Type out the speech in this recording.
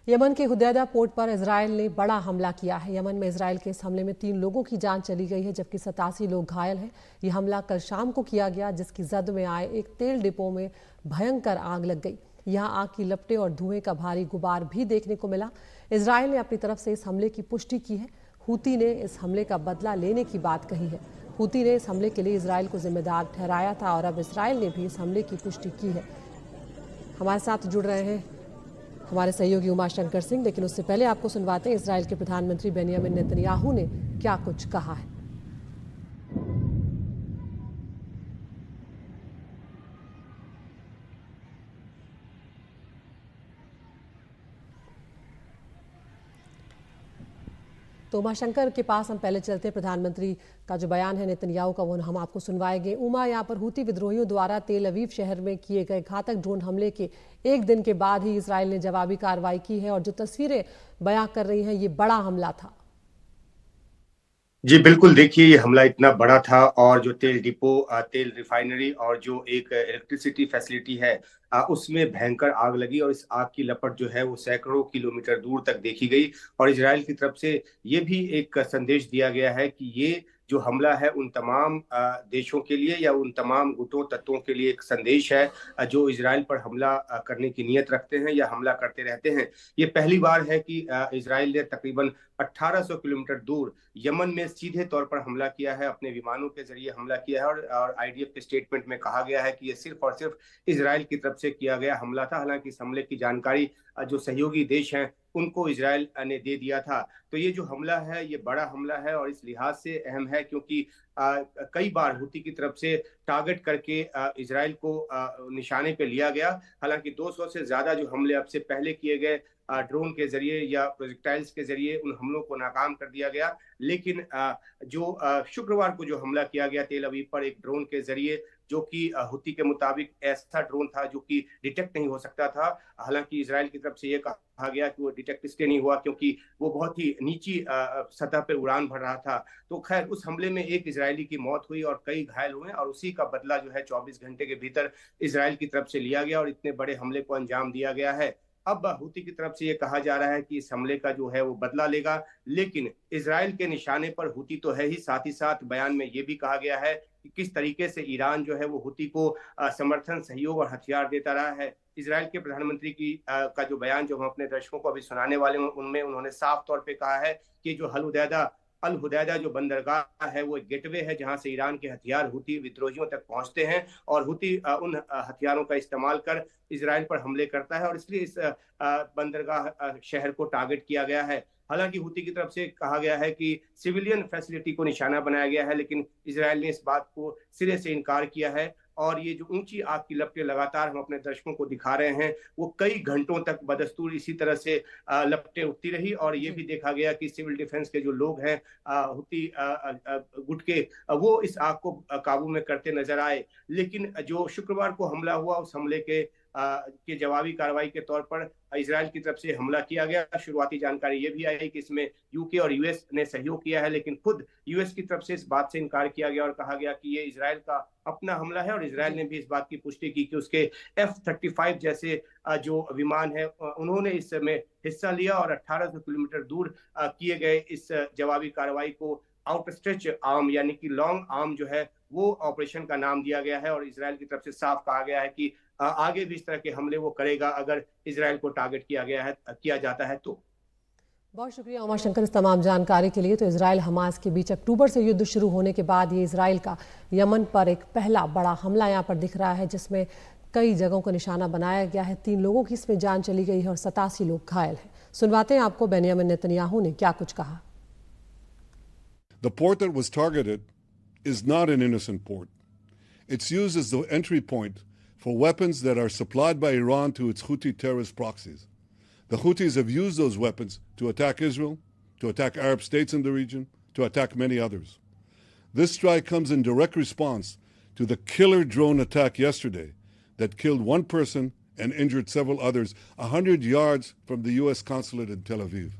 Yemen के Hodeidah port पर Israel ने बड़ा हमला किया है। यमन में इजरायल के इस हमले में 3 लोगों की जान चली गई है, जबकि 87 लोग घायल हैं। ये हमला कल शाम को किया गया, जिसकी जद में आए एक तेल डिपो में भयंकर आग लग गई। यहां आग की लपटें और धुएं का भारी गुबार भी देखने को मिला। इजरायल ने अपनी तरफ से इस हमले की पुष्टि की है। हूती ने इस हमले का बदला लेने की बात कही है। हूती ने इस हमले के लिए इजरायल को जिम्मेदार ठहराया था और अब इजरायल ने भी इस हमले की पुष्टि की है। हमारे साथ जुड़ रहे हैं हमारे सहयोगी उमाशंकर सिंह, लेकिन उससे पहले आपको सुनवाते हैं इजरायल के प्रधानमंत्री बेंयामिन नेतन्याहू ने क्या कुछ कहा है। तो उमाशंकर के पास हम पहले चलते हैं। प्रधानमंत्री का जो बयान है नेतन्याहू का, वो हम आपको सुनवाएंगे। उमा, यहाँ पर हूती विद्रोहियों द्वारा तेल अवीव शहर में किए गए घातक ड्रोन हमले के एक दिन के बाद ही इजरायल ने जवाबी कार्रवाई की है और जो तस्वीरें बयां कर रही हैं, ये बड़ा हमला था। जी बिल्कुल, देखिए ये हमला इतना बड़ा था और जो तेल डिपो, तेल रिफाइनरी और जो एक इलेक्ट्रिसिटी फैसिलिटी है, उसमें भयंकर आग लगी और इस आग की लपट जो है वो सैकड़ों किलोमीटर दूर तक देखी गई। और इजराइल की तरफ से ये भी एक संदेश दिया गया है कि ये जो हमला है उन तमाम देशों के लिए या उन तमाम गुटों तत्वों के लिए एक संदेश है जो इजराइल पर हमला करने की नीयत रखते हैं या हमला करते रहते हैं। ये पहली बार है कि इजराइल ने तकरीबन 1800 किलोमीटर दूर यमन में सीधे तौर पर हमला किया है, अपने विमानों के जरिए हमला किया है। और आईडीएफ के स्टेटमेंट में कहा गया है कि ये सिर्फ और सिर्फ इजराइल की तरफ से किया गया हमला था। हालांकि इस हमले की जानकारी जो सहयोगी देश हैं उनको इजराइल ने दे दिया था। तो ये जो हमला है ये बड़ा हमला है और इस लिहाज से अहम है क्योंकि कई बार हुती की तरफ से टारगेट करके इजराइल को निशाने पे लिया गया। हालांकि 200 से ज्यादा जो हमले अब से पहले किए गए ड्रोन के जरिए या प्रोजेक्टाइल्स के जरिए, उन हमलों को नाकाम कर दिया गया। लेकिन जो शुक्रवार को जो हमला किया गया तेल अवीव पर एक ड्रोन के जरिए, जो कि हुती के मुताबिक ऐसा ड्रोन था जो कि डिटेक्ट नहीं हो सकता था। हालांकि इजराइल की तरफ से ये कहा गया कि वो डिटेक्ट इसलिए नहीं हुआ क्योंकि वो बहुत ही नीची सतह पर उड़ान भर रहा था। तो खैर उस हमले में एक इजरायली की मौत हुई और कई घायल हुए और उसी का बदला जो है 24 घंटे के भीतर इजराइल की तरफ से लिया गया और इतने बड़े हमले को अंजाम दिया गया है। अब हुती की तरफ से ये कहा जा रहा है कि इस हमले का जो है वो बदला लेगा, लेकिन इजराइल के निशाने पर हुती तो है ही, साथ ही साथ बयान में ये भी कहा गया है कि किस तरीके से ईरान जो है वो हुती को समर्थन, सहयोग और हथियार देता रहा है। इजराइल के प्रधानमंत्री की का जो बयान जो हम अपने दर्शकों को अभी सुनाने वाले हैं, उनमें उन्होंने साफ तौर पे कहा है कि जो अल हुदैदा जो बंदरगाह है वो एक गेटवे है जहां से ईरान के हथियार हुती विद्रोहियों तक पहुंचते हैं और हुती उन हथियारों का इस्तेमाल कर इजराइल पर हमले करता है और इसलिए इस बंदरगाह शहर को टारगेट किया गया है। हालांकि हुती की तरफ से कहा गया है कि सिविलियन फैसिलिटी को निशाना बनाया गया है, लेकिन इजराइल ने इस बात को सिरे से इनकार किया है। और ये जो ऊंची आग की लपटें लगातार हम अपने दर्शकों को दिखा रहे हैं, वो कई घंटों तक बदस्तूर इसी तरह से लपटें उठती रही। और ये भी देखा गया कि सिविल डिफेंस के जो लोग हैं हुती गुट के, वो इस आग को काबू में करते नजर आए। लेकिन जो शुक्रवार को हमला हुआ, उस हमले के जवाबी कार्रवाई के तौर पर इजराइल की तरफ से हमला किया गया। शुरुआती जानकारी ये भी आई कि इसमें यूके और यूएस ने सहयोग किया है, लेकिन खुद यूएस की तरफ से इस बात से इनकार किया गया और कहा गया कि ये इजराइल का अपना हमला है। और इजराइल ने भी इस बात की पुष्टि की कि उसके F-35 जैसे जो विमान है उन्होंने इसमें हिस्सा लिया और 1800 किलोमीटर दूर किए गए इस जवाबी कार्रवाई को आउटस्ट्रेच आर्म यानी कि लॉन्ग आर्म जो है वो ऑपरेशन का नाम दिया गया है। और इजराइल की तरफ से साफ कहा गया है कि आगे भी इस तरह के हमले वो करेगा अगर इजराइल को टारगेट किया जाता है तो। बहुत शुक्रिया उमाशंकर इस तमाम जानकारी के लिए। तो इजराइल हमास के बीच अक्टूबर से युद्ध शुरू होने के बाद ये इजराइल का यमन पर एक पहला बड़ा हमला यहाँ पर दिख रहा है, जिसमें कई जगहों को निशाना बनाया गया है। 3 लोगों की इसमें जान चली गई है और 87 लोग घायल हैं। सुनवाते हैं आपको बेंयामिन नेतन्याहू ने क्या कुछ कहा। The port that was targeted is not an innocent port. It's used as the entry point for weapons that are supplied by Iran to its Houthi terrorist proxies. The Houthis have used those weapons to attack Israel, to attack Arab states in the region, to attack many others. This strike comes in direct response to the killer drone attack yesterday that killed one person and injured several others 100 yards from the U.S. consulate in Tel Aviv.